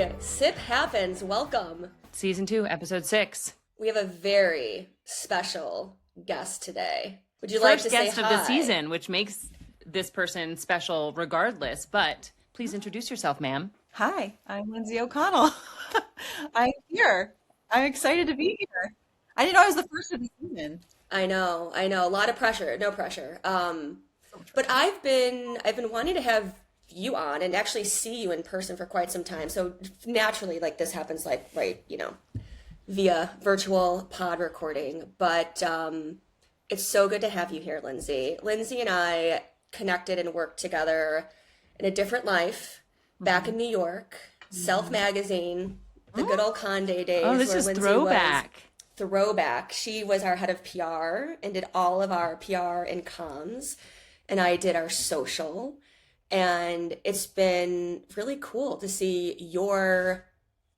Okay, Sip Happens, welcome. Season 2, episode 6. We have a very special guest today. Would you like to say hi? First guest of the season, which makes this person special regardless, but please introduce yourself, ma'am. Hi, I'm Lindsay O'Connell. I'm here. I'm excited to be here. I didn't know I was the first of the season. I know, a lot of pressure, no pressure. But I've been wanting to have you on and actually see you in person for quite some time. So naturally, like this happens via virtual pod recording. But it's so good to have you here, Lindsay. Lindsay and I connected and worked together in a different life back in New York, Self Magazine, the good old Conde days. Oh, this is Lindsay throwback. Throwback. She was our head of PR and did all of our PR and comms, and I did our social. And it's been really cool to see your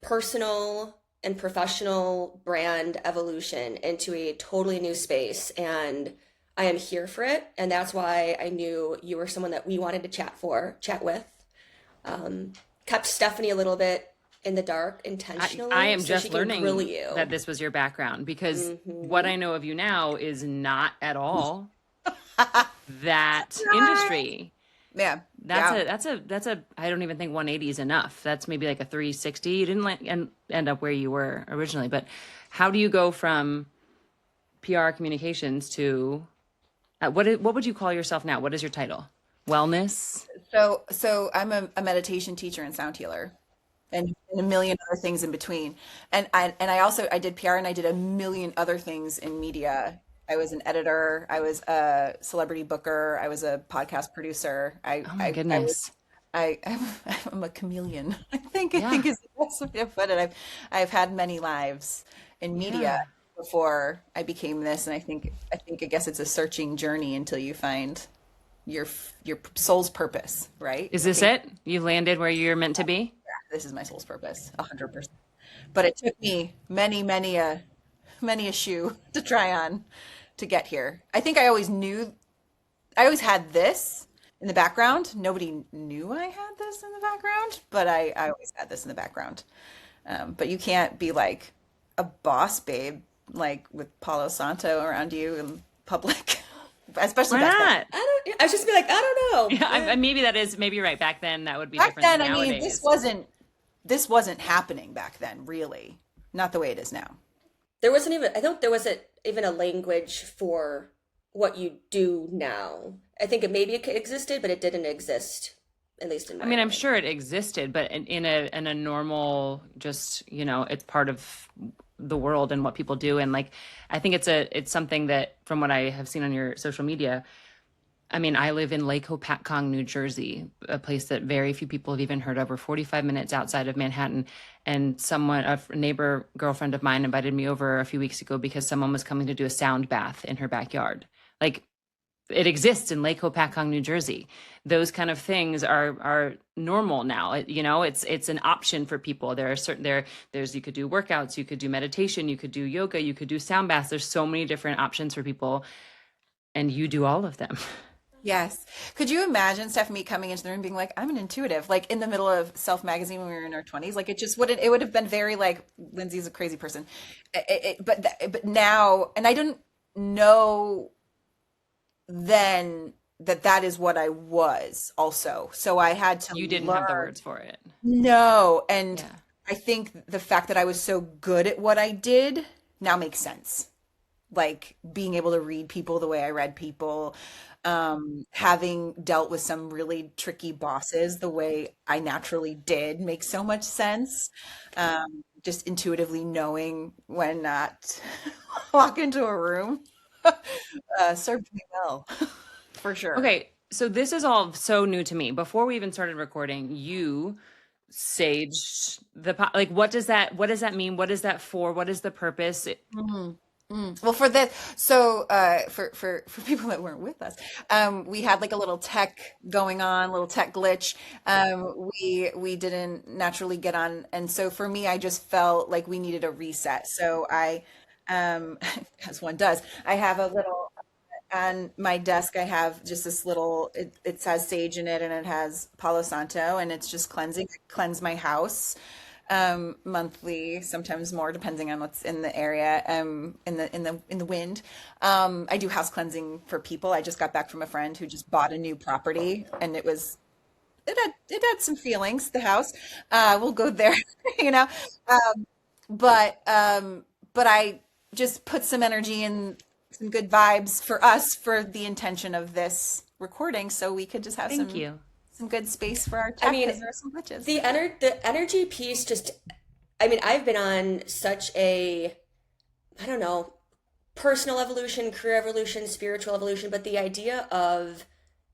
personal and professional brand evolution into a totally new space. And I am here for it. And that's why I knew you were someone that we wanted to chat with. Kept Stefany a little bit in the dark intentionally. I am so just she can learning grill you. that this was your background, because what I know of you now is not at all that industry. Yeah. That's a I don't even think 180 is enough. That's maybe like a 360. You didn't end up where you were originally, but how do you go from PR communications to what would you call yourself now? What is your title? Wellness? So I'm a meditation teacher and sound healer, and a million other things in between. And I did PR, and I did a million other things in media. I was an editor. I was a celebrity booker. I was a podcast producer. Oh my goodness. I'm a chameleon. I think is the best way to put it. I've had many lives in media before I became this, and I guess it's a searching journey until you find your soul's purpose, right? Is this it? You landed where you're meant to be? Yeah, this is my soul's purpose, 100%. But it took me many a shoe to try on to get here. I think I always had this in the background. Nobody knew I had this in the background, but I always had this in the background. But you can't be like a boss babe, like with Palo Santo around you in public, especially Why back not? I was just be like, I don't know. Yeah, maybe you're right. Back then that would be then. different than I mean, nowadays. this wasn't happening back then, really. Not the way it is now. There wasn't even, I don't think there wasn't even a language for what you do now. I think it existed, but it didn't exist, at least in my I mean, I'm mind. sure it existed, but in a normal, just, it's part of the world and what people do. And like, I think it's something that, from what I have seen on your social media, I mean, I live in Lake Hopatcong, New Jersey, a place that very few people have even heard of. We're 45 minutes outside of Manhattan. And a neighbor girlfriend of mine invited me over a few weeks ago because someone was coming to do a sound bath in her backyard. Like, it exists in Lake Hopatcong, New Jersey. Those kind of things are normal now. It's an option for people. There's you could do workouts, you could do meditation, you could do yoga, you could do sound baths. There's so many different options for people, and you do all of them. Yes. Could you imagine Stephanie coming into the room being like, I'm an intuitive, like in the middle of Self Magazine when we were in our 20s? Like it would have been very like, Lindsay's a crazy person. But now, and I didn't know then that is what I was also. So I had to You didn't have the words for it. No. And Yeah. I think the fact that I was so good at what I did now makes sense. Like being able to read people the way I read people, having dealt with some really tricky bosses the way I naturally did makes so much sense. Just intuitively knowing when not walk into a room served me well, for sure. Okay, so this is all so new to me. Before we even started recording, you saged like, what does that mean? What is that for? What is the purpose? Well, for this, so for people that weren't with us, we had like a little tech going on, little tech glitch. We didn't naturally get on, and so for me, I just felt like we needed a reset. So I, as one does, I have a little on my desk. I have just this little. It has sage in it, and it has Palo Santo, and it's just cleansing. I cleanse my house. monthly, sometimes more, depending on what's in the area, in the wind. I do house cleansing for people. I just got back from a friend who just bought a new property, and it had some feelings, the house. We'll go there, you know. Um, but I just put some energy and some good vibes for us for the intention of this recording, so we could just have Thank you. some good space for our I chat mean, because there are some glitches. the energy piece just, I mean, I've been on such a, I don't know, personal evolution, career evolution, spiritual evolution, but the idea of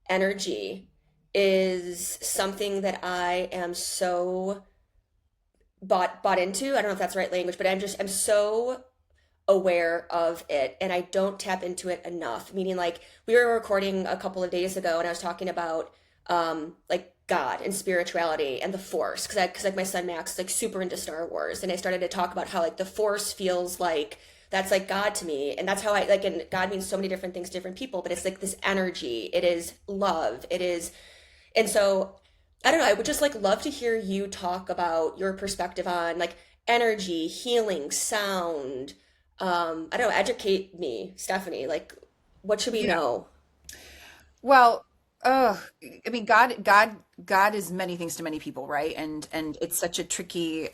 energy is something that I am so bought into. I don't know if that's the right language, but I'm so aware of it and I don't tap into it enough. Meaning like we were recording a couple of days ago and I was talking about like God and spirituality and the Force because like my son Max is like super into Star Wars and I started to talk about how like the Force feels like that's like God to me and that's how I like, and God means so many different things to different people, but it's like this energy, it is love, it is. And so I don't know, I would just like love to hear you talk about your perspective on like energy, healing, sound. I don't know, educate me, Stephanie, like what should we Yeah. know? Well, I mean, God is many things to many people, right? And it's such a tricky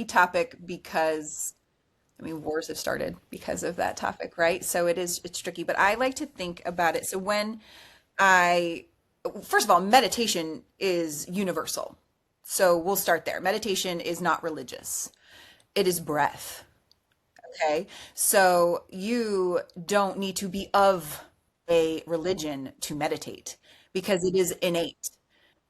topic because I mean, wars have started because of that topic, right? So it's tricky, but I like to think about it. So I, first of all, meditation is universal. So we'll start there. Meditation is not religious. It is breath. Okay. So you don't need to be of a religion to meditate because it is innate.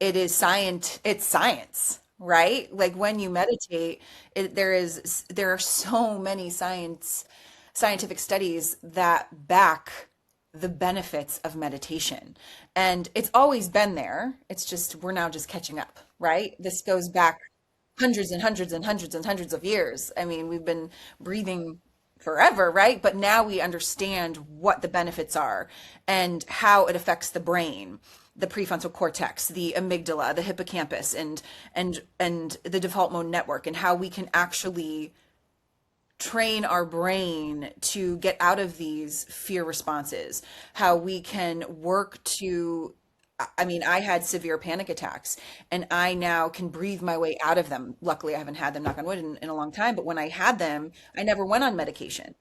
It is science. It's science, right? Like when you meditate, there are so many scientific studies that back the benefits of meditation. And it's always been there. It's just we're now just catching up, right? This goes back hundreds and hundreds and hundreds and hundreds of years. I mean, we've been breathing forever, right? But now we understand what the benefits are and how it affects the brain, the prefrontal cortex, the amygdala, the hippocampus, and the default mode network, and how we can actually train our brain to get out of these fear responses, how we can work to, I mean, I had severe panic attacks and I now can breathe my way out of them. Luckily, I haven't had them, knock on wood, in a long time. But when I had them, I never went on medication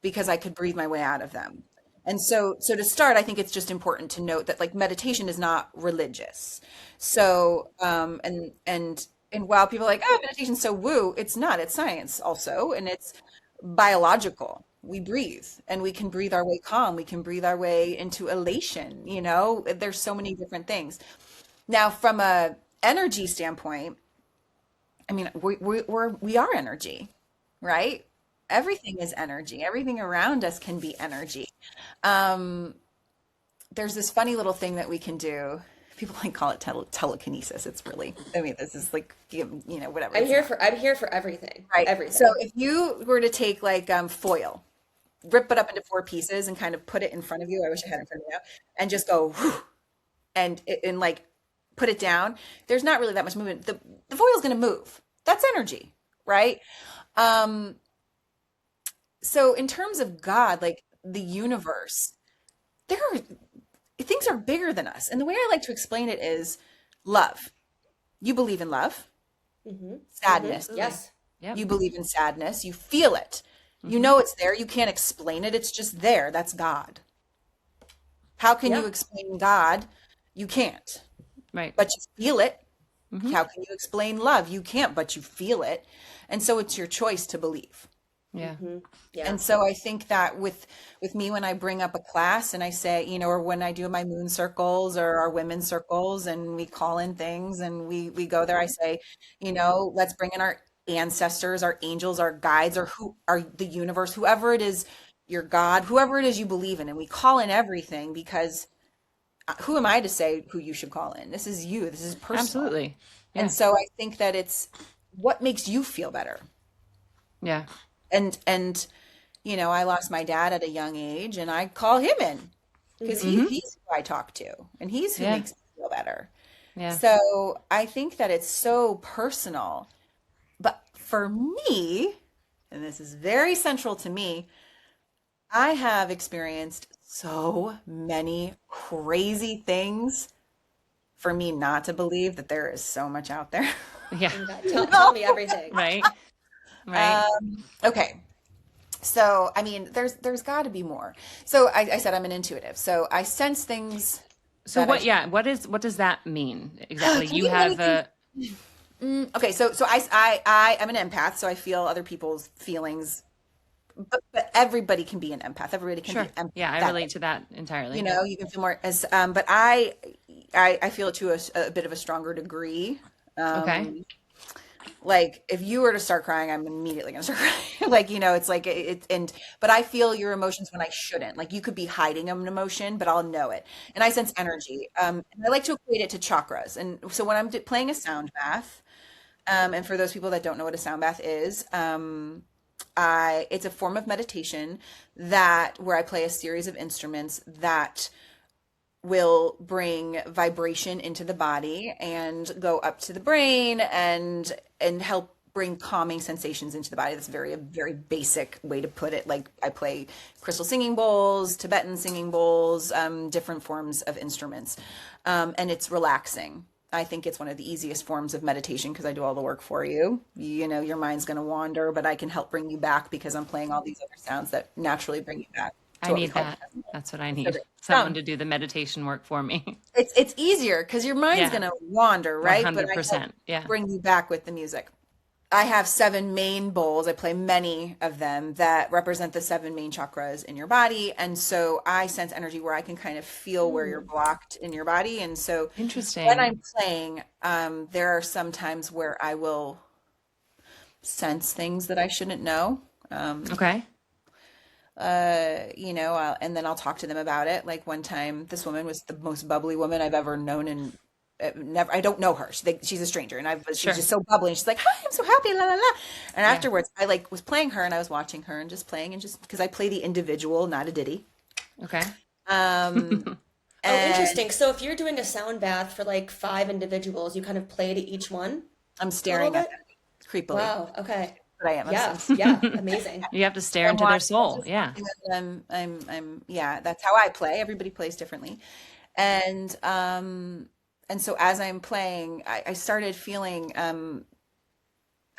because I could breathe my way out of them. And so to start, I think it's just important to note that like meditation is not religious. So, and while people are like, oh, meditation's so woo, it's not, it's science also, and it's biological. We breathe and we can breathe our way calm. We can breathe our way into elation. You know, there's so many different things. Now, from a energy standpoint, I mean, we are energy, right? Everything is energy. Everything around us can be energy. Um, there's this funny little thing that we can do. People like call it telekinesis. It's really, I mean, this is like, whatever. It's not, I'm here for everything. right? So Everything. if you were to take like foil, rip it up into four pieces and kind of put it in front of you. I wish I had it in front of me now, and just go whew, and like put it down. There's not really that much movement. The foil is going to move. That's energy, right? Um, so in terms of God, like the universe, there are things are bigger than us. And the way I like to explain it is love. You believe in love, Mm-hmm. Mm-hmm. sadness. Absolutely. Yes. Yep. You believe in sadness. You feel it. You Hmm. know it's there. You can't explain it. It's just there. That's God. How can you Yeah. explain God? You can't, Right. but you feel it. Hmm. How can you explain love? You can't, but you feel it. And so it's your choice to believe. Yeah. Mm-hmm. Yeah. And so I think that with me, when I bring up a class and I say, or when I do my moon circles or our women's circles and we call in things and we go there, I say, let's bring in our ancestors, our angels, our guides, or who are the universe, whoever it is, your God, whoever it is you believe in. And we call in everything because who am I to say who you should call in? This is you. This is personal. Absolutely. And Yeah. so I think that it's what makes you feel better. Yeah. And I lost my dad at a young age, and I call him in because Mm-hmm. he's who I talk to, and he's who Yeah. makes me feel better. Yeah. So I think that it's so personal. But for me, and this is very central to me, I have experienced so many crazy things for me not to believe that there is so much out there. Yeah. Oh my God. You Tell know? me everything. Right. Right. Okay. So, I mean, there's got to be more. So I said I'm an intuitive. So I sense things So that I what, yeah, what does that mean exactly? can You mean many have things. a, Okay, so I am an empath, so I feel other people's feelings, but everybody can be an empath. Everybody can be sure. Yeah, I empathetic. relate to that entirely. You Yep. know, you can feel more as but I feel it to a bit of a stronger degree. Okay. Um like if you were to start crying, I'm immediately gonna start crying. Like, you know, it's like and but I feel your emotions when I shouldn't. Like you could be hiding an emotion, but I'll know it. And I sense energy. And I like to equate it to chakras. And so when I'm playing a sound bath, and for those people that don't know what a sound bath is, it's a form of meditation that where I play a series of instruments that will bring vibration into the body and go up to the brain and help bring calming sensations into the body. That's a very basic way to put it. Like I play crystal singing bowls, Tibetan singing bowls, different forms of instruments, and it's relaxing. I think it's one of the easiest forms of meditation because I do all the work for you. You know, your mind's going to wander, but I can help bring you back because I'm playing all these other sounds that naturally bring you back I to what we need call that. That's what I so need. great. Someone to do the meditation work for me. It's easier because your mind's Yeah. going to wander, right? But I help 100%. Yeah. bring you back with the music. I have 7 main bowls. I play many of them that represent the 7 main chakras in your body. And so I sense energy where I can kind of feel where you're blocked in your body. And so when Interesting. I'm playing, there are some times where I will sense things that I shouldn't know. Okay. You know, and then I'll talk to them about it. Like one time, this woman was the most bubbly woman I've ever known, and never, I don't know her. She's a stranger, and she's Sure. just so bubbly. And she's like, "Hi, I'm so happy, la la la." And Yeah. afterwards, I like was playing her, and I was watching her and just playing, and just because I play the individual, not a ditty. Okay. Um, Oh, and interesting. So if you're doing a sound bath for like 5 individuals, you kind of play to each one I'm a little staring at bit? them creepily, Wow. Okay. but I am. Yeah. I'm Yeah. Amazing. You have to stare I'm into their watching. soul. Yeah. Yeah. That's how I play. Everybody plays differently, and so as I'm playing, I started feeling, I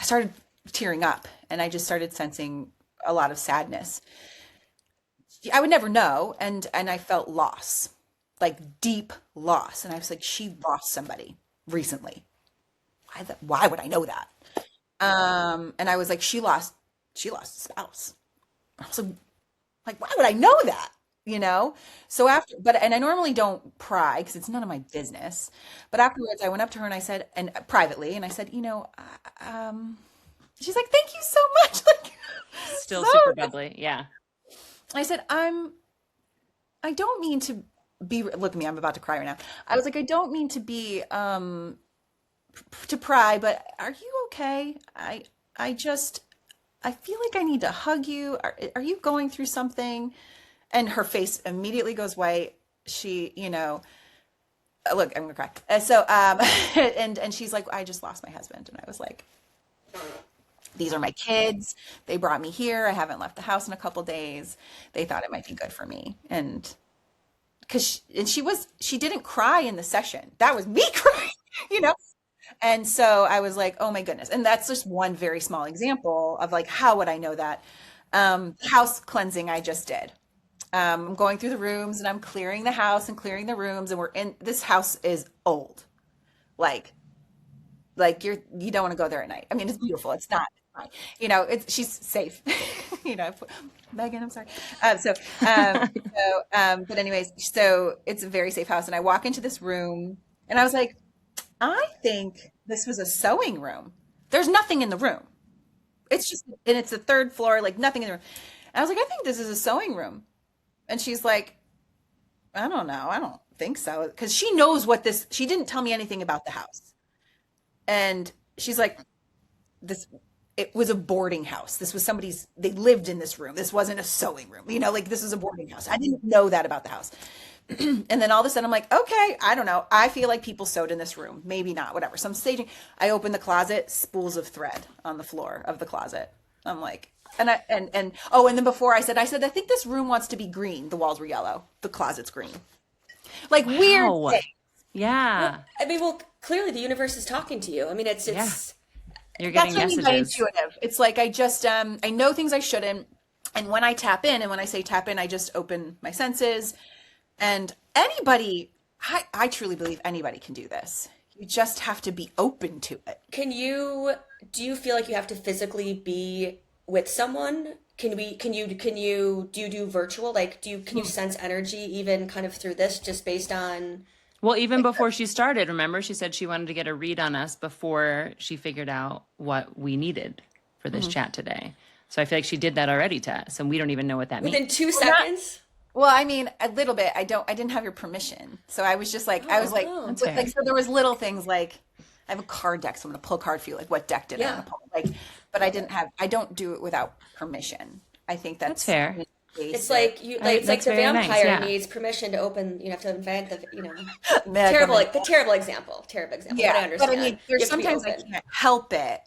started tearing up, and I just started sensing a lot of sadness. I would never know, and I felt loss, like deep loss, and I was like, she lost somebody recently. Why would I know that? And I was like, she lost a spouse. I was like, why would I know that? You know? So after, and I normally don't pry because it's none of my business. But afterwards, I went up to her and I said, and privately, and I said, she's like, thank you so much. Like, Still so, super bubbly. Yeah. I said, I don't mean to be, look at me, I'm about to cry right now. I was like, I don't mean to be, to pry, but are you okay? I feel like I need to hug you. Are you going through something? And her face immediately goes white. She, look, I'm gonna cry. And she's like, I just lost my husband. And I was like, these are my kids. They brought me here. I haven't left the house in a couple days. They thought it might be good for me. And she didn't cry in the session. That was me crying, you know? And so I was like, oh my goodness. And that's just one very small example of like, how would I know that? House cleansing I just did. I'm going through the rooms and I'm clearing the house and clearing the rooms. And this house is old. Like you don't want to go there at night. I mean, it's beautiful. It's not fine. She's safe. Megan, I'm sorry. But anyways, so it's a very safe house. And I walk into this room and I was like, I think this was a sewing room. There's nothing in the room. And it's the 3rd floor, like nothing in the room. And I was like, I think this is a sewing room. And she's like, I don't know. I don't think so. Because she knows she didn't tell me anything about the house. And she's like, it was a boarding house. This was they lived in this room. This wasn't a sewing room. Like this was a boarding house. I didn't know that about the house. And then all of a sudden I'm like, okay, I don't know. I feel like people sewed in this room. Maybe not, whatever. So I'm staging. I open the closet, spools of thread on the floor of the closet. I'm like, and then before I said, I think this room wants to be green. The walls were yellow. The closet's green. Like weird Wow. things. Yeah. I mean, well, clearly the universe is talking to you. I mean, it's Yeah. You're That's getting what I mean by messages. intuitive. It's like I just I know things I shouldn't. And when I tap in, and when I say tap in, I just open my senses. And anybody, I truly believe anybody can do this. You just have to be open to it. do you feel like you have to physically be with someone? Do you do virtual? Like, can you sense energy even kind of through this just based on, Well, even before she started, remember, she said she wanted to get a read on us before she figured out what we needed for this chat today. So I feel like she did that already to us, and we don't even know what that within means. 2 seconds? Well, I mean, a little bit. I didn't have your permission. So I was just like, I was like, Oh. That's fair. so there was little things like, I have a card deck, so I'm going to pull a card for you. Like, what deck did I Yeah. want to pull? Like, but I don't do it without permission. I think that's fair. It's like it's like That's the very nice, vampire yeah. needs permission to open. You have to invent Mega terrible, man. like the terrible example. Terrible example. But I Yeah, but understand. I mean, You there's have to be sometimes I open. can't help it,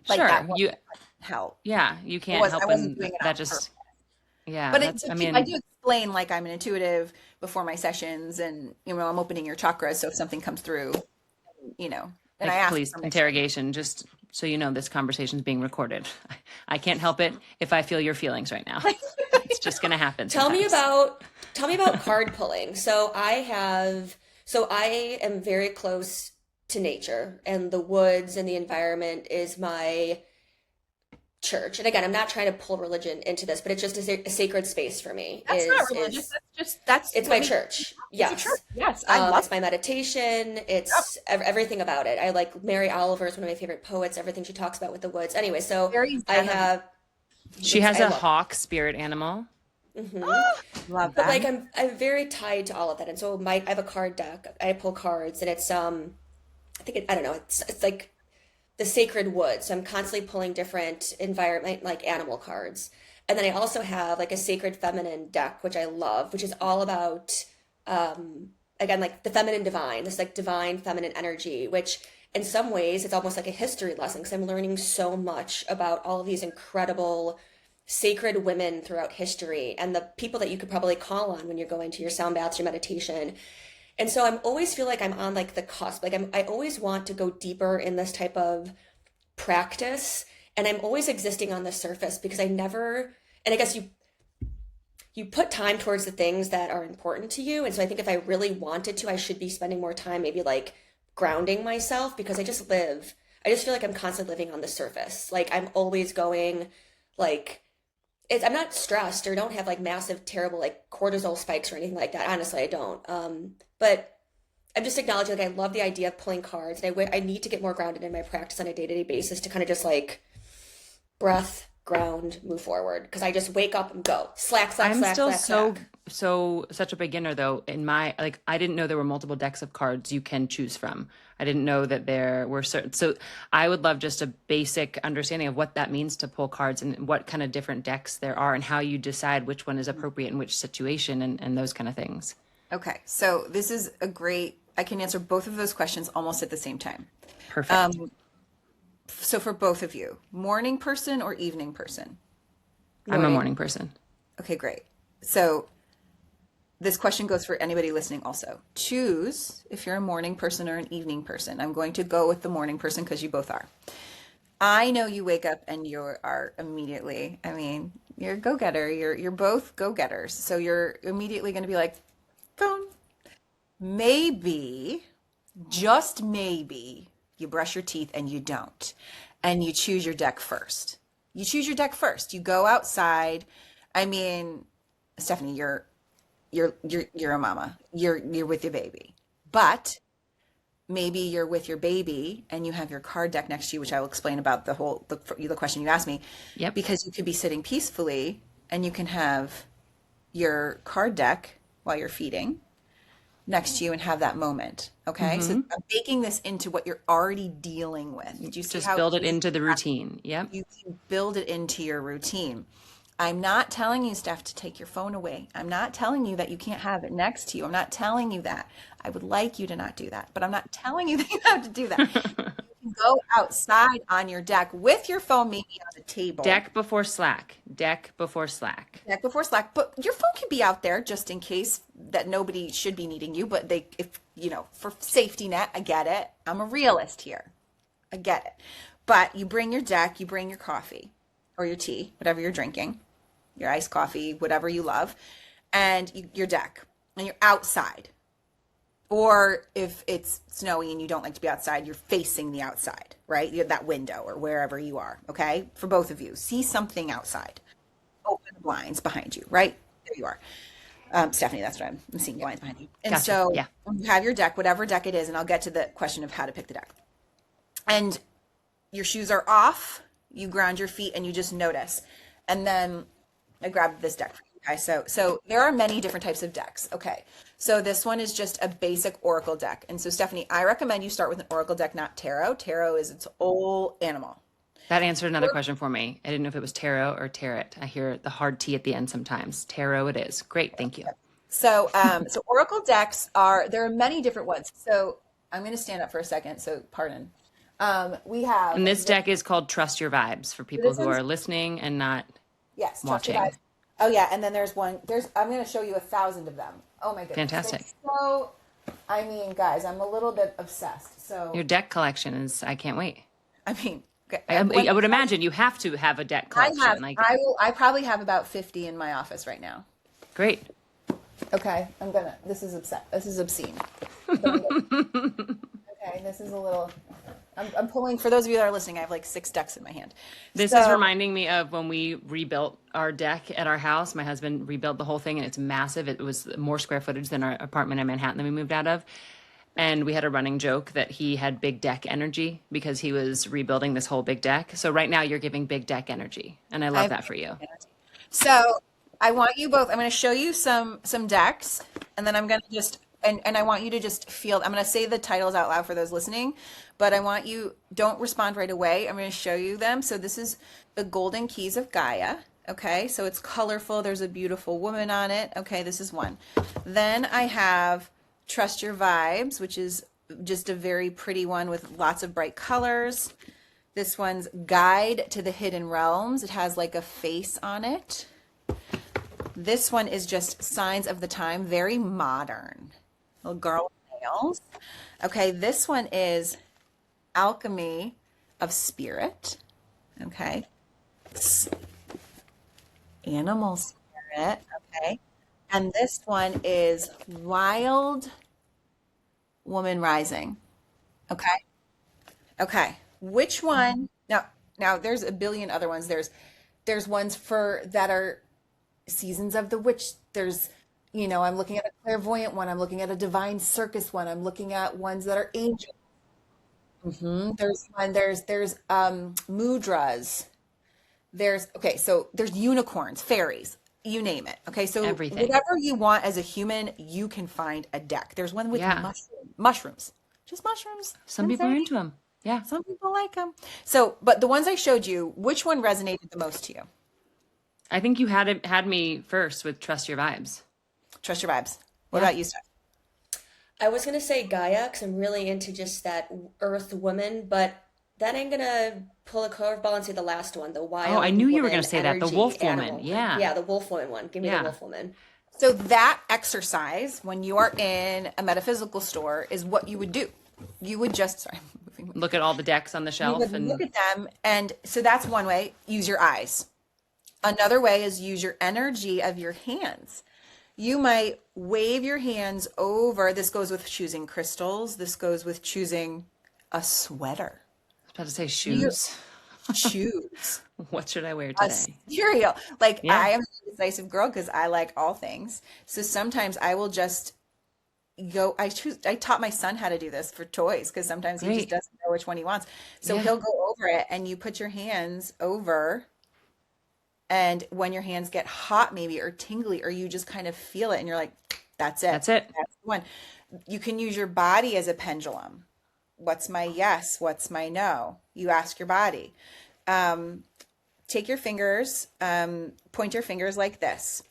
like Sure. that You, won't help. you can't help I wasn't when doing it that on just, purpose. yeah, But that's, I I mean, do explain like I'm an intuitive before my sessions, and I'm opening your chakras. So if something comes through, and I like ask police permission. interrogation, just so you know, this conversation is being recorded. I can't help it if I feel your feelings right now. It's just going to happen. Tell me sometimes. about card pulling. So I am very close to nature, and the woods and the environment is my church. And again, I'm not trying to pull religion into this, but it's just a sacred space for me. That's not religious. That's It's what my makes church. it's a Yes. church. Yes, I love It's my meditation. It's everything about it. I like Mary Oliver is one of my favorite poets. Everything she talks about with the woods. Anyway, so Very I have. She has I a love. hawk spirit animal. love But like that. I'm very tied to all of that, and so I have a card deck. I pull cards, and it's I don't know. It's like the sacred wood. So I'm constantly pulling different environment, like animal cards. And then I also have like a sacred feminine deck, which I love, which is all about, again, like the feminine divine, this like divine feminine energy, which in some ways it's almost like a history lesson because I'm learning so much about all of these incredible sacred women throughout history and the people that you could probably call on when you're going to your sound baths, your meditation. And so I'm always feel like I'm on like the cusp. Like I always want to go deeper in this type of practice, and I'm always existing on the surface because I never. And I guess you put time towards the things that are important to you. And so I think if I really wanted to, I should be spending more time, maybe like grounding myself because I just feel like I'm constantly living on the surface. Like I'm always going, like I'm not stressed or don't have like massive, terrible like cortisol spikes or anything like that. Honestly, I don't. But I'm just acknowledging like I love the idea of pulling cards, and I need to get more grounded in my practice on a day-to-day basis to kind of just like breath, ground, move forward. Because I just wake up and go slack, slack, I'm slack, still slack, slack. such a beginner though. In my like, I didn't know there were multiple decks of cards you can choose from. I didn't know that there were certain. So I would love just a basic understanding of what that means to pull cards and what kind of different decks there are and how you decide which one is appropriate in which situation and those kind of things. Okay, so this is I can answer both of those questions almost at the same time. Perfect. So for both of you, morning person or evening person? I'm a morning person. Okay, great. So this question goes for anybody listening also. Choose if you're a morning person or an evening person. I'm going to go with the morning person because you both are. I know you wake up and you are immediately, you're a go-getter. You're both go-getters. So you're immediately going to be like, phone. Maybe, just maybe, you brush your teeth and you don't. And you choose your deck first. You go outside. Stefany, you're a mama. You're with your baby. But maybe you're with your baby and you have your card deck next to you, which I will explain about the question you asked me. Yep. Because you could be sitting peacefully and you can have your card deck while you're feeding next to you and have that moment. Okay. So I'm baking this into what you're already dealing with. Did you see Just how build it into the routine. Yep. you can build it into your routine? I'm not telling you, Steph, to take your phone away. I'm not telling you that you can't have it next to you. I'm not telling you that. I would like you to not do that, but I'm not telling you that you have to do that. You can go outside on your deck with your phone, maybe on the table. Deck before Slack. Deck before Slack. Deck before Slack, but your phone can be out there just in case that nobody should be needing you. But if for safety net, I get it. I'm a realist here. I get it. But you bring your deck, you bring your coffee or your tea, whatever you're drinking, your iced coffee, whatever you love, and your deck, and you're outside. Or if it's snowy and you don't like to be outside, you're facing the outside, right? You have that window or wherever you are, okay? For both of you, see something outside. Open the blinds behind you, right? There you are. Stefany, that's what I'm seeing, blinds behind you. And Gotcha. so Yeah. you have your deck, whatever deck it is, and I'll get to the question of how to pick the deck. And your shoes are off, you ground your feet, and you just notice. And then I grabbed this deck for you guys. So there are many different types of decks. Okay. So this one is just a basic oracle deck. And so Stefany, I recommend you start with an oracle deck, not tarot. Tarot is its whole animal. That answered another question for me. I didn't know if it was tarot or tarot. I hear the hard T at the end sometimes. Tarot it is. Great. Thank you. So so oracle decks there are many different ones. So I'm going to stand up for a second. So pardon. We have. And this deck is called Trust Your Vibes for people who are listening and not Yes, watching. Oh yeah, and then there's one. I'm going to show you 1,000 of them. Oh my goodness, Fantastic. So, I mean, guys, I'm a little bit obsessed. So Your deck collection is, I can't wait. I mean, I would imagine you have to have a deck collection. I probably have about 50 in my office right now. Great. Okay, this is obscene. Okay, this is a little. I'm pulling, for those of you that are listening, I have like 6 decks in my hand. This is reminding me of when we rebuilt our deck at our house. My husband rebuilt the whole thing, and it's massive. It was more square footage than our apartment in Manhattan that we moved out of. And we had a running joke that he had big deck energy because he was rebuilding this whole big deck. So right now you're giving big deck energy, and I love that for you. So I want you both, I'm going to show you some decks, and then I'm going to just, and I want you to just feel, I'm going to say the titles out loud for those listening, but I want you, don't respond right away. I'm going to show you them. So this is the Golden Keys of Gaia. Okay, so it's colorful. There's a beautiful woman on it. Okay, this is one. Then I have Trust Your Vibes, which is just a very pretty one with lots of bright colors. This one's Guide to the Hidden Realms. It has like a face on it. This one is just Signs of the Time, very modern. Little girl with nails. Okay, this one is Alchemy of Spirit. Okay. Animal Spirit. Okay. And this one is Wild Woman Rising. Okay. Okay. Which one? Now there's a billion other ones. There's ones that are Seasons of the Witch. There's, I'm looking at a clairvoyant one. I'm looking at a divine circus one. I'm looking at ones that are angels. There's mudras. So there's unicorns, fairies, you name it. Okay, so Everything. Whatever you want as a human, you can find a deck. There's one with mushrooms, just mushrooms. Some people are into them. Yeah. Some people like them. So, but the ones I showed you, which one resonated the most to you? I think you had me first with Trust Your Vibes. Trust Your Vibes. What about you, Steph? I was gonna say Gaia because I'm really into just that Earth woman, but that ain't gonna pull a curveball and say the last one, the wild. Oh, I knew you were woman gonna say that, the energy wolf animal. woman. Yeah. Yeah, the wolf woman one. Give me Yeah. the wolf woman. So that exercise, when you are in a metaphysical store, is what you would do. You would just, Look at all the decks on the you shelf would and look at them, and so that's one way. Use your eyes. Another way is use your energy of your hands. You might wave your hands over. This goes with choosing crystals. This goes with choosing a sweater. I was about to say shoes. Choose What should I wear a today? cereal. Like Yeah. I am a decisive girl because I like all things. So sometimes I will just go. I taught my son how to do this for toys because sometimes he just Great. doesn't know which one he wants. So Yeah. he'll go over it, and you put your hands over. And when your hands get hot, maybe, or tingly, or you just kind of feel it, and you're like, that's it. That's it. That's the one. You can use your body as a pendulum. What's my yes? What's my no? You ask your body. take your fingers, point your fingers like this.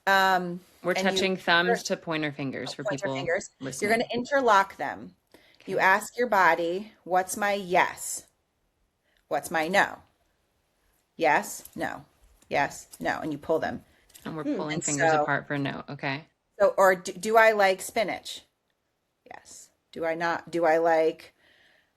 We're And touching thumbs to pointer fingers for point your people fingers. You're listening. going to interlock them. You ask your body, what's my yes? What's my no? Yes, no, yes, no. And you pull them. And we're pulling And fingers so- apart for no. Okay. So, or do I like spinach? Yes. Do I not? Do I like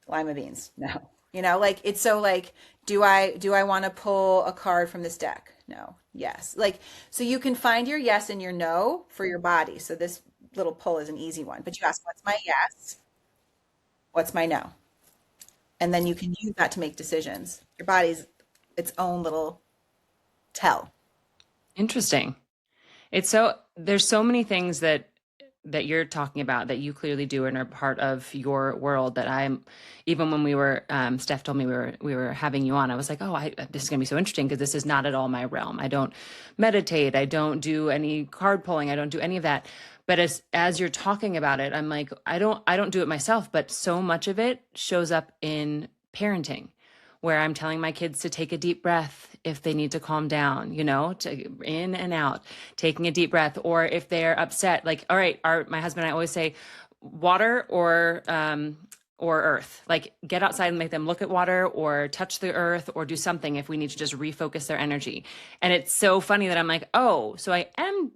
lima beans? No. You know, like it's so like, do I want to pull a card from this deck? No. Yes. Like, so you can find your yes and your no for your body. So this little pull is an easy one, but you ask, what's my yes? What's my no? And then you can use that to make decisions. Your body's its own little tell. Interesting. There's so many things that you're talking about that you clearly do and are part of your world that even when we were, Steph told me we were having you on, I was like, oh, this is going to be so interesting because this is not at all my realm. I don't meditate. I don't do any card pulling. I don't do any of that. But as you're talking about it, I'm like, I don't do it myself, but so much of it shows up in parenting, where I'm telling my kids to take a deep breath if they need to calm down, to in and out, taking a deep breath. Or if they're upset, like, all right, my husband and I always say water or earth, like get outside and make them look at water or touch the earth or do something if we need to just refocus their energy. And it's so funny that I'm like, oh, so I am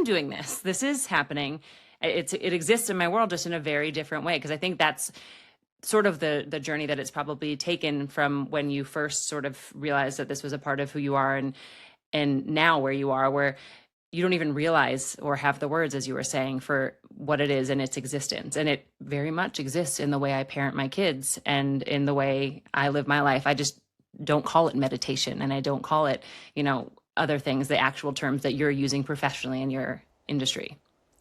doing this. This is happening. It exists in my world just in a very different way. Because I think that's sort of the journey that it's probably taken from when you first sort of realized that this was a part of who you are and now where you are, where you don't even realize or have the words, as you were saying, for what it is and its existence. And it very much exists in the way I parent my kids and in the way I live my life. I just don't call it meditation and I don't call it, other things, the actual terms that you're using professionally in your industry.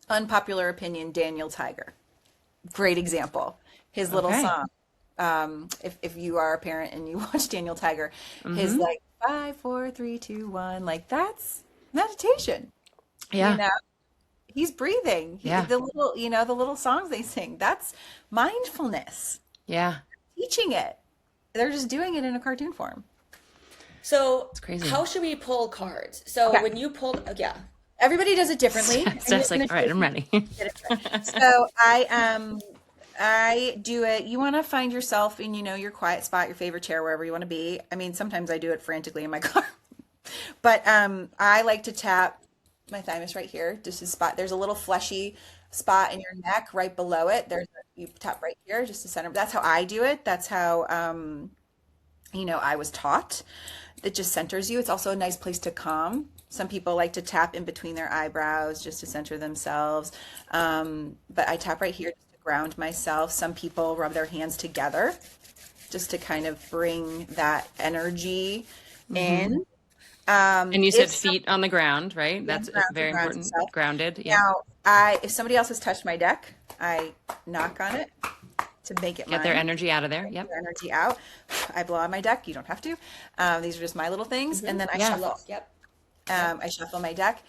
Unpopular opinion, Daniel Tiger. Great example. His little song. If you are a parent and you watch Daniel Tiger, his like 5, 4, 3, 2, 1, like that's meditation. Yeah. He's breathing. Yeah. The little songs they sing, that's mindfulness. Yeah. Teaching it. They're just doing it in a cartoon form. So It's crazy. how should we pull cards? So Okay. when you pulled, yeah. Everybody does it differently. Steph's like, all right, I'm ready. So I do it. You want to find yourself in, your quiet spot, your favorite chair, wherever you want to be. I mean, sometimes I do it frantically in my car, but I like to tap my thymus right here, just a spot. There's a little fleshy spot in your neck right below it. You tap right here, just to center. That's how I do it. That's how I was taught. It just centers you. It's also a nice place to calm. Some people like to tap in between their eyebrows just to center themselves. But I tap right here just to ground myself. Some people rub their hands together just to kind of bring that energy in. And you said feet on the ground, right? That's ground to very ground important. yourself. Grounded. Yeah. Now, if somebody else has touched my deck, I knock on it to make it Get their mine. energy out of there. Yep. Their energy out. I blow on my deck. You don't have to. These are just my little things. And then I shuffle. Yep. I shuffle my deck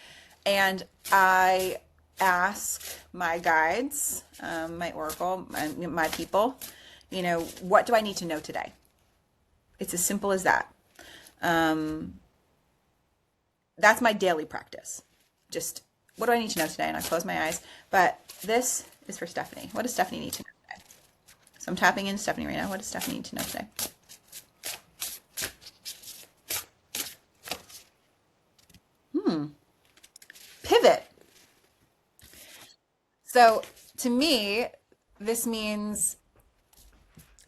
and I ask my guides, my oracle, my people, what do I need to know today? It's as simple as that. That's my daily practice. Just what do I need to know today? And I close my eyes. But this is for Stefany. What does Stefany need to know today? So I'm tapping in Stefany right now. What does Stefany need to know today? Pivot. So to me, this means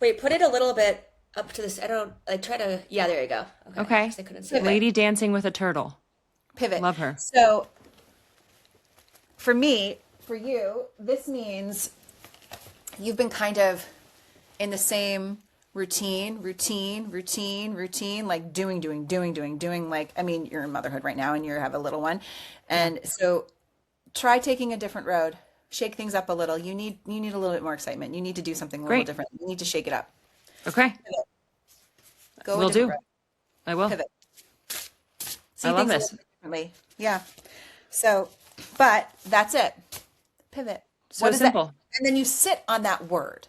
Wait, put it a little bit up to this. Yeah, there you go. Okay. I couldn't see it. Lady dancing with a turtle. pivot. Love her. So for me, for you, this means you've been kind of in the same routine, like doing, like, I mean, you're in motherhood right now and you have a little one. And so try taking a different road, shake things up a little. You need a little bit more excitement. You need to do something a little Great. different. You need to shake it up. Okay. Go Will a different do. road. I will. Pivot. See I love things a this. little differently. Yeah. So, but that's it. Pivot. So What is simple. that? And then you sit on that word.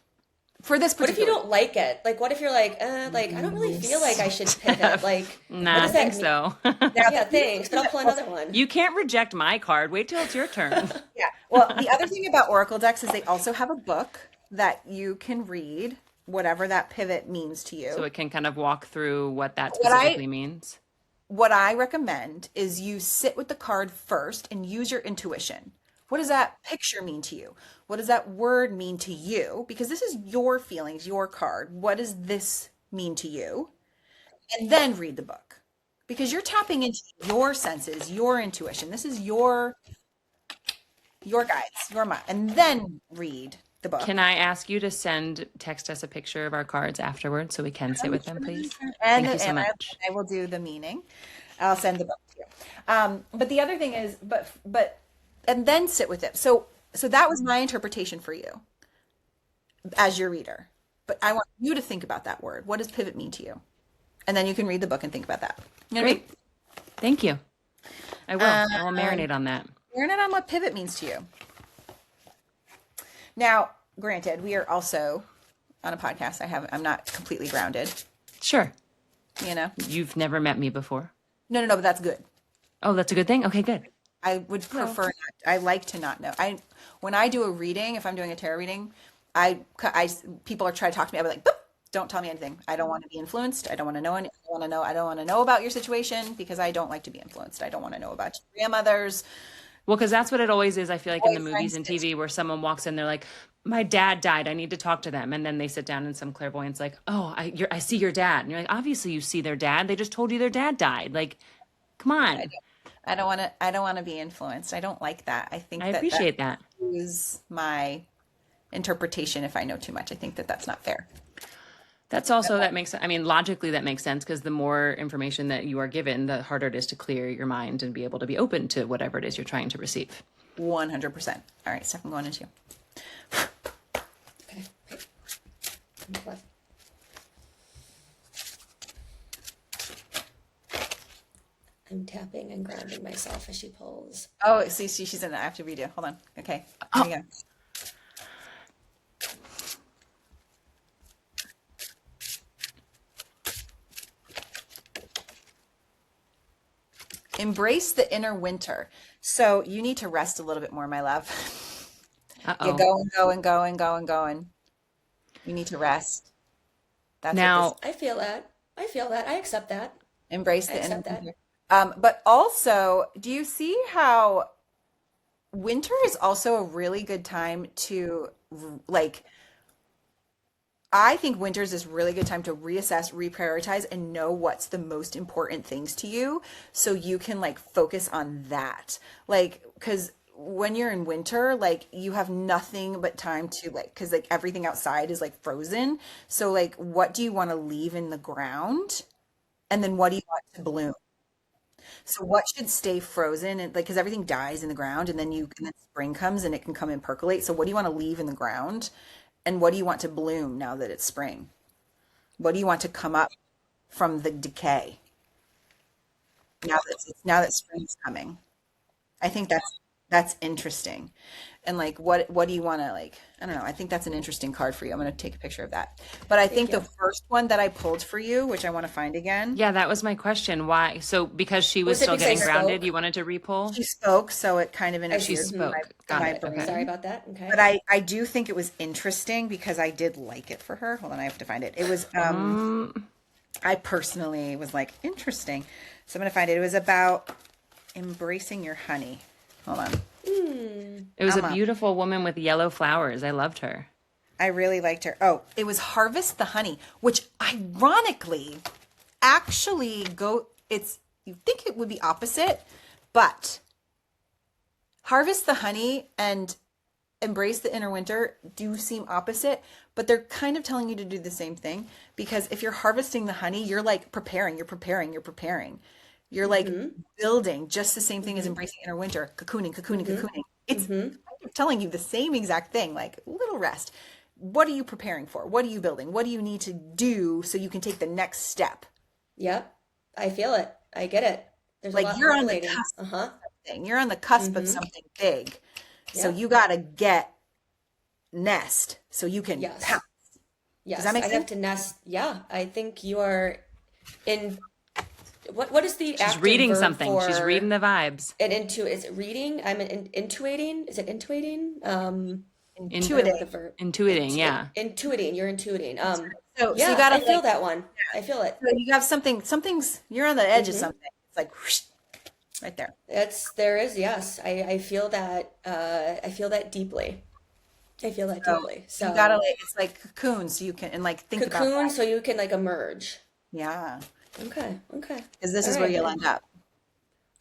for this What if you particular. don't like it? Like, what if you're like, I don't really feel like I should pivot. Like, what Nah, I does that think mean? so. Yeah, thanks, but I'll pull another one. You can't reject my card. Wait till it's your turn. Yeah. Well, the other thing about Oracle decks is they also have a book that you can read, whatever that pivot means to So you. it can kind of walk through what that What I specifically means. what I recommend is you sit with the card first and use your intuition. What does that picture mean to you? What does that word mean to you? Because this is your feelings, your card. What does this mean to you? And then read the book. Because you're tapping into your senses, your intuition. This is your guides, your mind. And then read the book. Can I ask you to text us a picture of our cards afterwards so we can sit with them, please? And, Thank you so and much. I will do the meaning. I'll send the book to you. But the other thing is, and then sit with it. So that was my interpretation for you as your reader. But I want you to think about that word. What does pivot mean to you? And then you can read the book and think about that. You know what I mean? Great. Thank you. I will. I will marinate on that. Learn it on what pivot means to you. Now, granted, we are also on a podcast. I'm not completely grounded, Sure. you know? You've never met me before. No, but that's good. Oh, that's a good thing? Okay, good. I would prefer not. I like to not know. When I do a reading, if I'm doing a tarot reading, people are trying to talk to me. I'll be like, "Boop, don't tell me anything. I don't want to be influenced. I don't want to know any. I don't want to know about your situation because I don't like to be influenced. I don't want to know about your grandmothers." Well, because that's what it always is. I feel like in the Always movies and TV where someone walks in, they're like, my dad died. I need to talk to them. And then they sit down and some clairvoyant's like, oh, I see your dad. And you're like, obviously you see their dad. They just told you their dad died. Like, come on. I don't want to. I don't want to be influenced. I don't like that. I think I appreciate that. is my interpretation. If I know too much, I think that's not fair. That's also, that makes, I mean, logically that makes sense because the more information that you are given, the harder it is to clear your mind and be able to be open to whatever it is you're trying to receive. 100%. All right, Steph, I'm going into you. Okay. What? I'm tapping and grounding myself as she pulls. Oh, see, she's in it. I have to read you. Hold on. Okay, here we go. Embrace the inner winter. So you need to rest a little bit more, my love. Uh-oh. You're going. You need to rest. That's Now, I feel that. I accept that. embrace I the inner accept that. winter. But also, do you see how winter is also a really good time to like I think winter is this really good time to reassess, reprioritize, and know what's the most important things to you so you can like focus on that. Like, because when you're in winter, like you have nothing but time to like, because like everything outside is like frozen. So, like, what do you want to leave in the ground? And then what do you want to bloom? So, what should stay frozen? And like, because everything dies in the ground, and then spring comes and it can come and percolate. So, what do you want to leave in the ground? And what do you want to bloom now that it's spring? What do you want to come up from the decay now that spring's coming? I think that's interesting. And like what do you want to like, I don't know. I think that's an interesting card for you. I'm going to take a picture of that. But I think the first one that I pulled for you, which I want to find again. yeah, that was my question. Why? So because she was Was it still because getting I grounded, spoke? you wanted to repull? She spoke, so it kind of She interfered with spoke. my, Got my it. brain. Okay. Sorry about that. Okay. But I do think it was interesting because I did like it for her. Hold on, I have to find it. It was I personally was like, interesting. So I'm gonna find it. It was about embracing your honey. Hold on. It was a beautiful woman with yellow flowers. I loved her. I really liked her. Oh, it was Harvest the Honey, which ironically actually you think it would be opposite, but Harvest the Honey and Embrace the Inner Winter do seem opposite, but they're kind of telling you to do the same thing, because if you're harvesting the honey, you're like preparing. You're like building, just the same thing as Embracing Inner Winter, cocooning. It's kind of telling you the same exact thing, like little rest. What are you preparing for? What are you building? What do you need to do so you can take the next step? Yep. I feel it. I get it. There's a Like lot you're on the percolating. cusp of Uh-huh. something. You're on the cusp of something big. So Yeah. you got to get nest so you can Yes. pounce. Does that Yes, make I have sense? to nest. Yeah, I think you are in what is the She's active reading verb something. She's reading for the vibes. is it reading? I'm intuiting. Is it intuiting? I In don't know Intuitive. what the verb. intuiting, yeah. Intuiting. You're intuiting. So you Yeah, gotta I feel like, that one. I feel it. so you have something's, you're on the edge of Hmm. something. It's like whoosh, right there. There is, yes. I feel that I feel that deeply. I feel that So deeply. you gotta So like, it's like cocoon, so you can, and like think about cocoon that. so you can like emerge. Yeah. Okay, okay. Because this All is where right, you'll good. end up.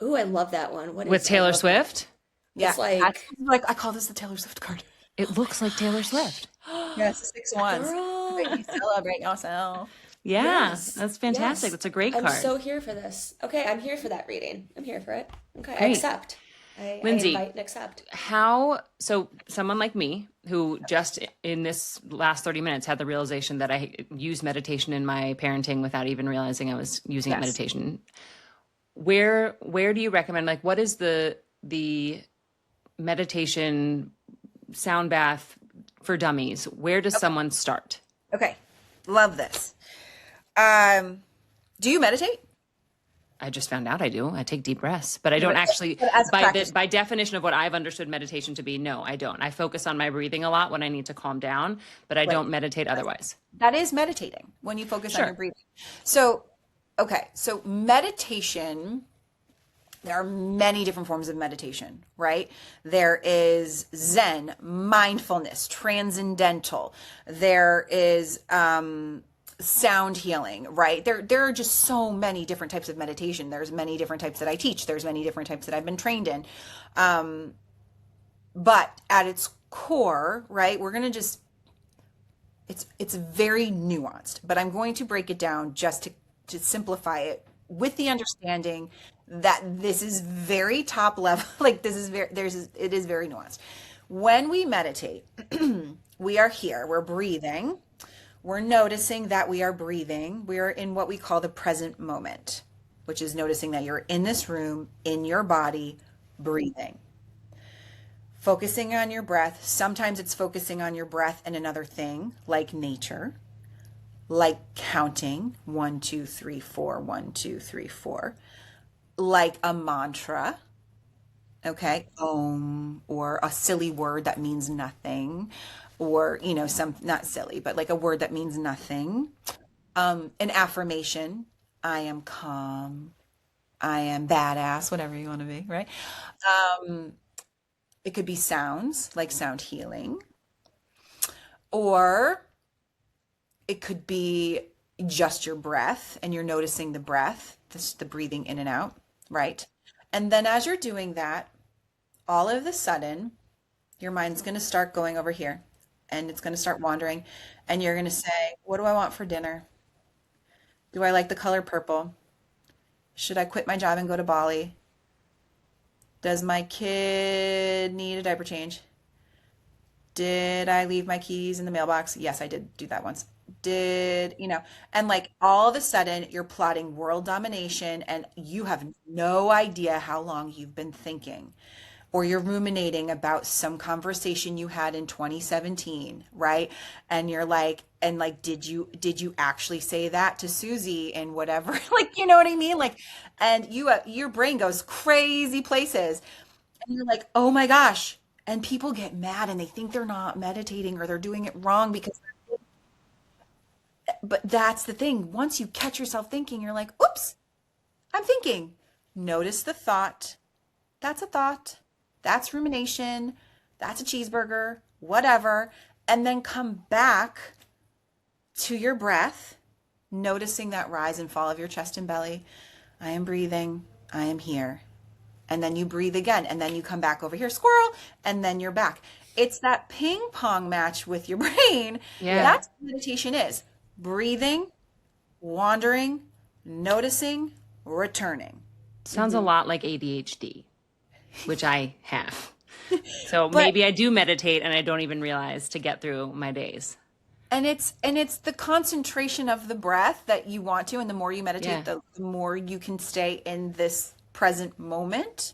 Ooh, I love that one. What With is, I Taylor love that. Swift, Yeah. It's That's like, like, I call this the Taylor Swift card. it looks like Taylor Swift. Yeah, it's the six ones. girl. Baby, celebrate yourself. Yeah, Yes, that's fantastic. yes. That's a great I'm card. so here for this. Okay, I'm here for that reading. I'm here for it. Okay, I Great. accept. I Lindsay, invite and accept. so someone like me who just in this last 30 minutes had the realization that I used meditation in my parenting without even realizing I was using it Yes. meditation. Where do you recommend, like, what is the meditation sound bath for dummies? Where does someone start? Okay. Love this. Do you meditate? I just found out I do. I take deep breaths, but I don't actually, But as a practice, by definition of what I've understood meditation to be, no, I don't. I focus on my breathing a lot when I need to calm down, but I right. don't meditate otherwise. That is meditating when you focus on your Sure. breathing. So, okay. So meditation, there are many different forms of meditation, right? There is Zen, mindfulness, transcendental. There is sound healing, right? There are just so many different types of meditation. There's many different types that I teach. There's many different types that I've been trained in. But at its core, right, we're going to just, it's very nuanced, but I'm going to break it down just to simplify it with the understanding that this is very top level. Like this is it is very nuanced. When we meditate, we are here, we're breathing, we're noticing that we are breathing. We are in what we call the present moment, which is noticing that you're in this room, in your body, breathing. Focusing on your breath. Sometimes it's focusing on your breath and another thing like nature, like counting 1, 2, 3, 4, 1, 2, 3, 4, like a mantra, okay, or a silly word that means nothing, or, some, not silly, but like a word that means nothing. An affirmation, I am calm, I am badass, whatever you want to be, right? It could be sounds, like sound healing, or it could be just your breath and you're noticing the breath, the breathing in and out, right? And then as you're doing that, all of a sudden, your mind's going to start going over here and it's going to start wandering. And you're going to say, what do I want for dinner? Do I like the color purple? Should I quit my job and go to Bali? Does my kid need a diaper change? Did I leave my keys in the mailbox? Yes, I did do that once. And like all of a sudden you're plotting world domination and you have no idea how long you've been thinking, or you're ruminating about some conversation you had in 2017, right? And you're like, did you actually say that to Susie and whatever? Like, you know what I mean? Like, and your brain goes crazy places and you're like, oh my gosh. And people get mad and they think they're not meditating or they're doing it wrong because, but that's the thing. Once you catch yourself thinking, you're like, oops, I'm thinking. Notice the thought. That's a thought. That's rumination. That's a cheeseburger, whatever. And then come back to your breath, noticing that rise and fall of your chest and belly. I am breathing. I am here. And then you breathe again. And then you come back over here, squirrel. And then you're back. It's that ping pong match with your brain. Yeah. That's what meditation is. Breathing, wandering, noticing, returning. Sounds a lot like ADHD, which I have. So But maybe I do meditate and I don't even realize to get through my days. and it's the concentration of the breath that you want to, and the more you Yeah. meditate, the more you can stay in this present moment.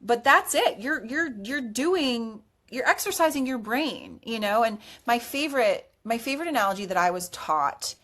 But that's it. You're exercising your brain, and my favorite my favorite analogy that I was taught,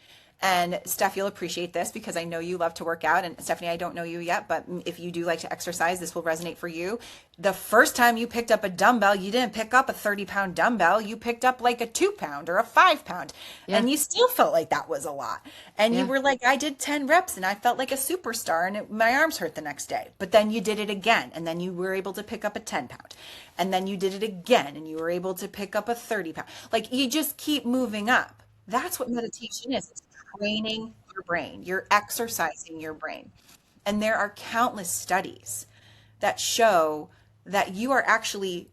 and Steph, you'll appreciate this because I know you love to work out. And Stefany, I don't know you yet, but if you do like to exercise, this will resonate for you. The first time you picked up a dumbbell, you didn't pick up a 30-pound dumbbell. You picked up like a 2-pound or a 5-pound. Yeah. And you still felt like that was a lot. And you were like, I did 10 reps and I felt like a superstar and my arms hurt the next day. But then you did it again. And then you were able to pick up a 10-pound. And then you did it again and you were able to pick up a 30-pound. Like you just keep moving up. That's what meditation is. It's training your brain. You're exercising your brain. And there are countless studies that show that you are actually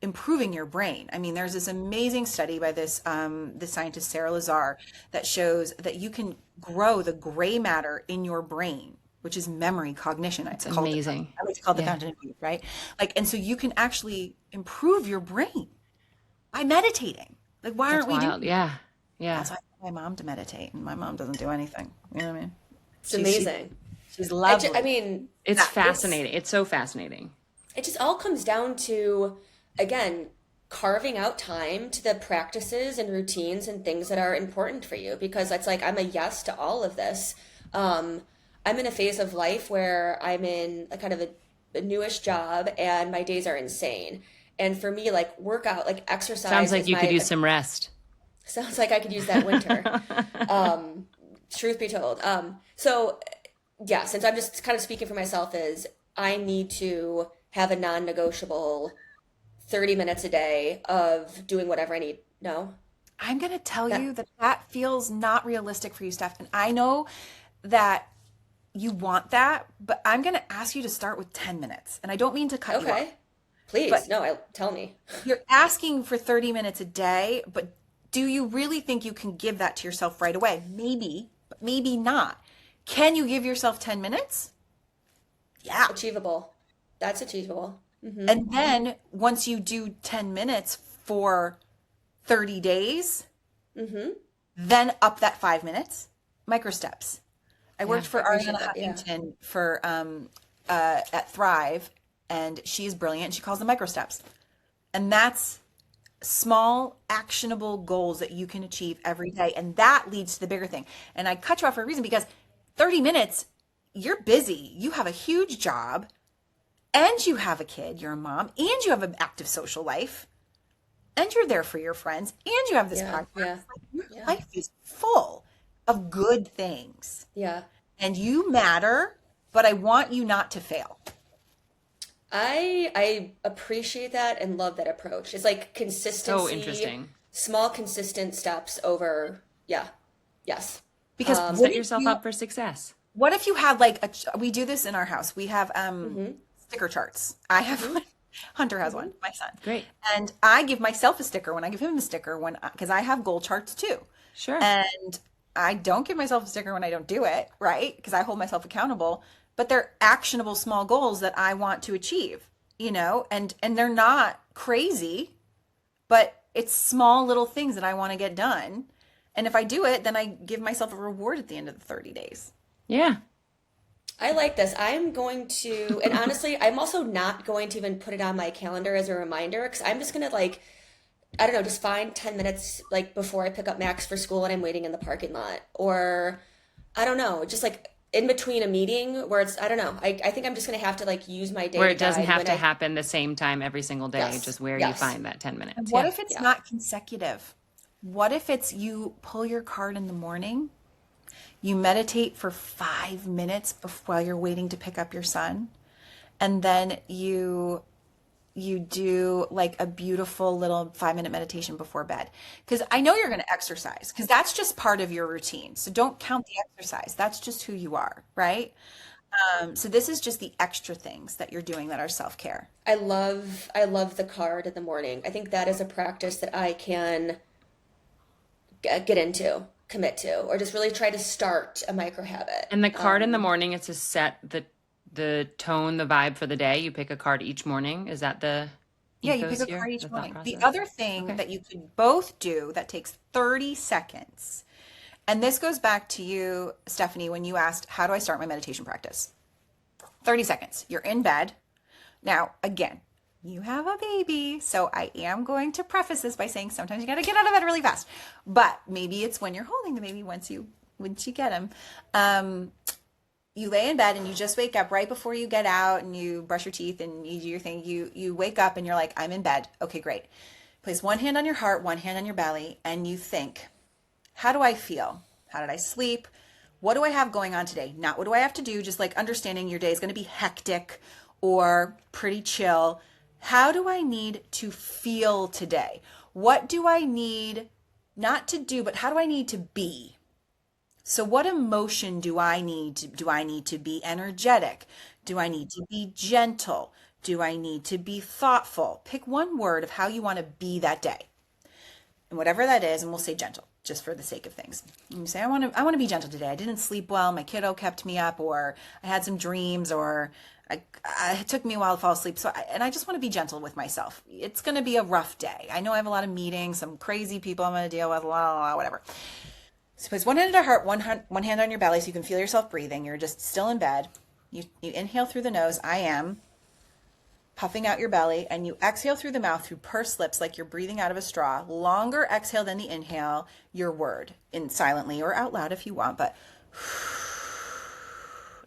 improving your brain. I mean, there's this amazing study by this scientist Sarah Lazar that shows that you can grow the gray matter in your brain, which is memory, cognition. It's called amazing. I like to call it the fountain of youth, right? Like, and so you can actually improve your brain by meditating. Like, why aren't we doing? Yeah. That's why I tell my mom to meditate, and my mom doesn't do anything. You know what I mean? It's amazing. She's lovely. I mean, It's fascinating. It's so fascinating. it just all comes down to, again, carving out time to the practices and routines and things that are important for you. Because it's like, I'm a yes to all of this. I'm in a phase of life where I'm in a kind of a newish job and my days are insane. And for me, like workout, like exercise. Sounds like is you my, could use some rest. Sounds like I could use that winter. Truth be told. So yeah, since I'm just kind of speaking for myself, is I need to have a non-negotiable 30 minutes a day of doing whatever I need. No? I'm going to tell you that that feels not realistic for you, Steph. And I know that you want that, but I'm going to ask you to start with 10 minutes. And I don't mean to cut you off. Okay. Please. But tell me. You're asking for 30 minutes a day, but do you really think you can give that to yourself right away? Maybe, but maybe not. Can you give yourself 10 minutes? Yeah. Achievable. That's achievable. Mm-hmm. And then once you do 10 minutes for 30 days, then up that 5 minutes, micro steps. I worked for Arianna Huffington for at Thrive, and she's brilliant. She calls them micro steps. And that's small, actionable goals that you can achieve every day. And that leads to the bigger thing. And I cut you off for a reason, because 30 minutes, you're busy. You have a huge job, and you have a kid, you're a mom, and you have an active social life, and you're there for your friends, and you have this podcast. Like, your life is full of good things. Yeah. And you matter, but I want you not to fail. I appreciate that and love that approach. It's like consistency. So interesting. Small, consistent steps over. Yeah. Yes. Because set yourself up for success. What if you had like we do this in our house. We have sticker charts. I have one. Hunter has one, my son. Great. And I give myself a sticker when I give him a sticker because I have goal charts too. Sure. And I don't give myself a sticker when I don't do it, right? Because I hold myself accountable. But they're actionable small goals that I want to achieve, you know, and they're not crazy, but it's small little things that I want to get done. And if I do it, then I give myself a reward at the end of the 30 days. Yeah. I like this. I'm going to, and honestly, I'm also not going to even put it on my calendar as a reminder, because I'm just going to like, I don't know, just find 10 minutes like before I pick up Max for school and I'm waiting in the parking lot. Or I don't know, just like in between a meeting where it's, I don't know. I think I'm just going to have to like use my day. Where it doesn't have to happen the same time every single day, Yes. just where you find that 10 minutes. And what if it's not consecutive? What if it's you pull your card in the morning, you meditate for 5 minutes while you're waiting to pick up your son, and then you do like a beautiful little 5-minute meditation before bed? Because I know you're going to exercise, because that's just part of your routine. So don't count the exercise. That's just who you are, right? So this is just the extra things that you're doing that are self-care. I love the card in the morning. I think that is a practice that I can get into, commit to, or just really try to start a micro habit. And the card in the morning, it's to set the tone, the vibe for the day. You pick a card each morning. Is that the Yeah, you ethos pick a here, card each the thought morning. The process? other thing that you could both do that takes 30 seconds, and this goes back to you, Stefany, when you asked, how do I start my meditation practice? 30 seconds. You're in bed. Now, again, you have a baby. So I am going to preface this by saying sometimes you got to get out of bed really fast. But maybe it's when you're holding the baby once you get him. You lay in bed and you just wake up right before you get out and you brush your teeth and you do your thing. You wake up and you're like, I'm in bed. Okay, great. Place one hand on your heart, one hand on your belly, and you think, how do I feel? How did I sleep? What do I have going on today? Not what do I have to do, just like understanding your day is going to be hectic or pretty chill. How do I need to feel today? What do I need not to do, but how do I need to be? So what emotion do I need? Do I need to be energetic? Do I need to be gentle? Do I need to be thoughtful? Pick one word of how you want to be that day. And whatever that is, and we'll say gentle, just for the sake of things. And you say, I want to be gentle today. I didn't sleep well. My kiddo kept me up, or I had some dreams, or it took me a while to fall asleep. And I just want to be gentle with myself. It's going to be a rough day. I know I have a lot of meetings, some crazy people I'm going to deal with, whatever. So place one hand on your heart, one hand on your belly so you can feel yourself breathing. You're just still in bed. You inhale through the nose, I am, puffing out your belly, and you exhale through the mouth through pursed lips like you're breathing out of a straw. Longer exhale than the inhale, your word, in silently or out loud if you want, but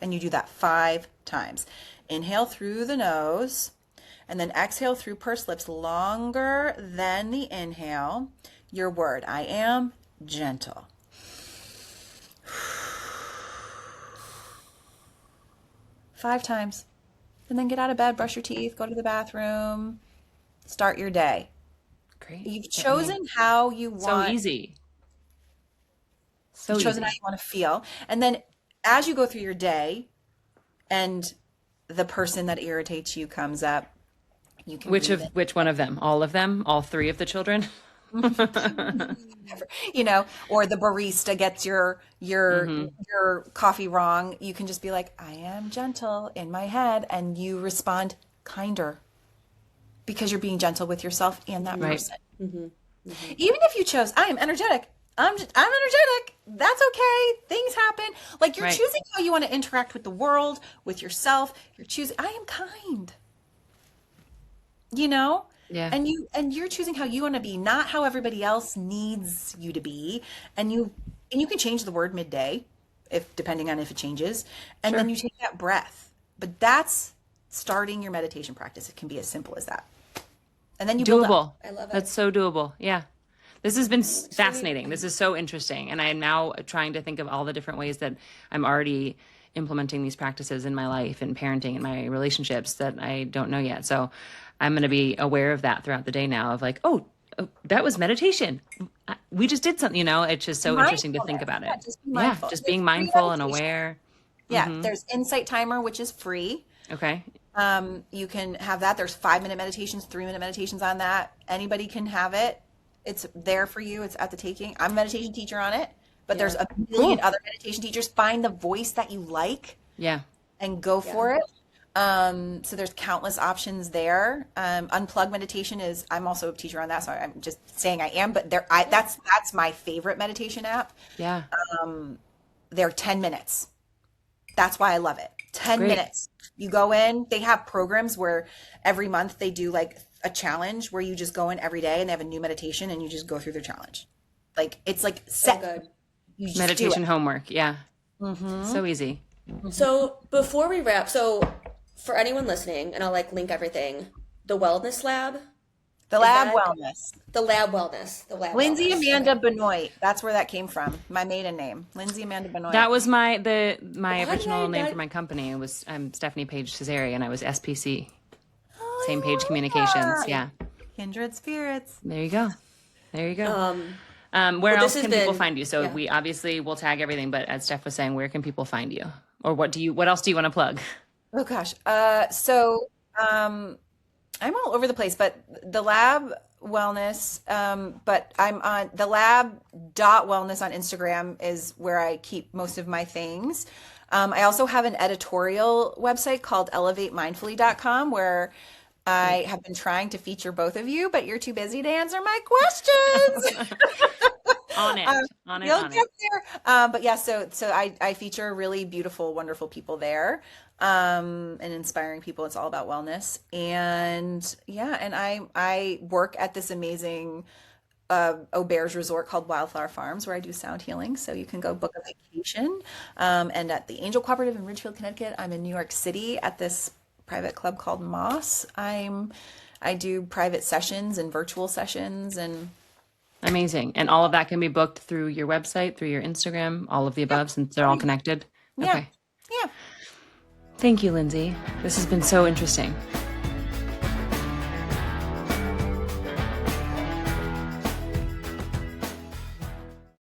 and you do that 5 times. Inhale through the nose, and then exhale through pursed lips longer than the inhale, your word, I am gentle. 5 times. And then get out of bed, brush your teeth, go to the bathroom, start your day. Great. You've chosen how you want. So easy. You've chosen how you want to feel. And then as you go through your day and the person that irritates you comes up, you can Which one of them? All of them? All 3 of the children? or the barista gets your coffee wrong. You can just be like, I am gentle in my head, and you respond kinder because you're being gentle with yourself and that person. Mm-hmm. Mm-hmm. Even if you chose, I am energetic. I'm energetic. That's okay. Things happen. Like you're choosing how you want to interact with the world, with yourself. You're choosing, I am kind. Yeah. And you're choosing how you want to be, not how everybody else needs you to be. And you can change the word midday, depending on if it changes. And then you take that breath. But that's starting your meditation practice. It can be as simple as that. And then you build up. I love it. That's so doable. Yeah. This has been fascinating. This is so interesting. And I am now trying to think of all the different ways that I'm already implementing these practices in my life and parenting and my relationships that I don't know yet. So I'm going to be aware of that throughout the day now of like, oh, that was meditation. We just did something, it's just so interesting to think about it. Just being mindful and aware. Yeah. Mm-hmm. There's Insight Timer, which is free. Okay. You can have that. There's 5-minute meditations, 3-minute meditations on that. Anybody can have it. It's there for you. It's at the taking. I'm a meditation teacher on it, but there's a million other meditation teachers. Find the voice that you like. Yeah. And go for it. So there's countless options there. Unplug Meditation I'm also a teacher on that, so I'm just saying I am, but that's my favorite meditation app. Yeah. They're 10 minutes. That's why I love it. 10 minutes. You go in, they have programs where every month they do like a challenge where you just go in every day and they have a new meditation and you just go through their challenge. Like it's like set. So good. You just Meditation do it. homework. Yeah. Mm-hmm. So easy. So before we wrap, for anyone listening, and I'll link everything, the Wellness Lab. The Lab.wellness. The Lab.wellness. The Lab. Lindsay Wellness. Amanda Benoit. That's where that came from. My maiden name. Lindsay Amanda Benoit. That was my original name for my company. It was Stephanie Page Cesare, and I was SPC. Same Page Communications. Yeah. Kindred spirits. There you go. Where else can people find you? So we obviously will tag everything, but as Steph was saying, where can people find you? Or what else do you want to plug? Oh gosh. I'm all over the place, but the Lab Wellness, but I'm on the lab.wellness on Instagram is where I keep most of my things. I also have an editorial website called elevatemindfully.com where I have been trying to feature both of you, but you're too busy to answer my questions. You'll get there. But yeah, so I feature really beautiful, wonderful people there. and inspiring people. It's all about wellness. And yeah, and I work at this amazing Auberge resort called Wildflower Farms, where I do sound healing. So you can go book a vacation. And at the Angel Cooperative in Ridgefield, Connecticut. I'm in New York City at this private club called Moss. I do private sessions and virtual sessions and Amazing. And all of that can be booked through your website, through your Instagram, all of the above, since they're all connected. yeah, Okay. yeah. Thank you, Lindsay. This has been so interesting.